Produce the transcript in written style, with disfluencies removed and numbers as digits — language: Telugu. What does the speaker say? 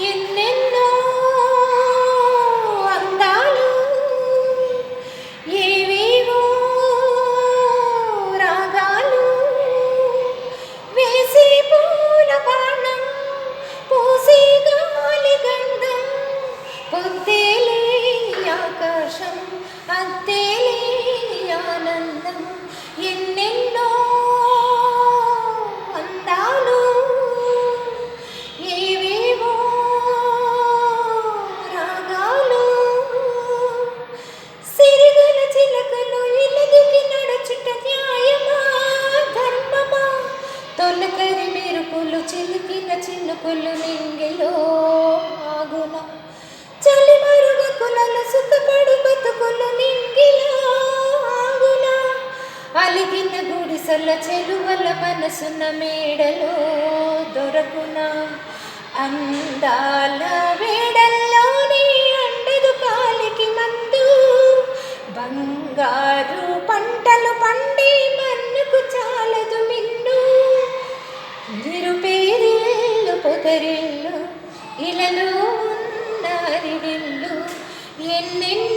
ఎన్నెన్నో అందాలు ఏవేవో రాగాలు వేసి పూల బాణం పూసి గాలి గంధం పొద్దేలే ఆకాశం అద్దేలే ఆనందం ఎన్నెన్నో అందాలు ఏవేవో రాగాలు సిరిగల చిలకలు ఇలదికి నడుచుట న్యాయమా ధర్మమా తొలకరి మెరుపులు చిలికిన చినుకులు నింగిలో ఆగున చలి మరుగ కులల సుఖపడు బతుకులు నింగిలో ఆగున అలిగిన గుడిసెల చెలువల మనసున మేడలో దొరకున అందాల వేడల్లోని అండదు కాలికి మందు బంగారు పంటలు పండి మన్నుకు చాలదు మిన్ను నిరుపేరిల్లు పొదరిల్లు ఇలలో ఉన్నరిల్లు ఎన్నెన్నో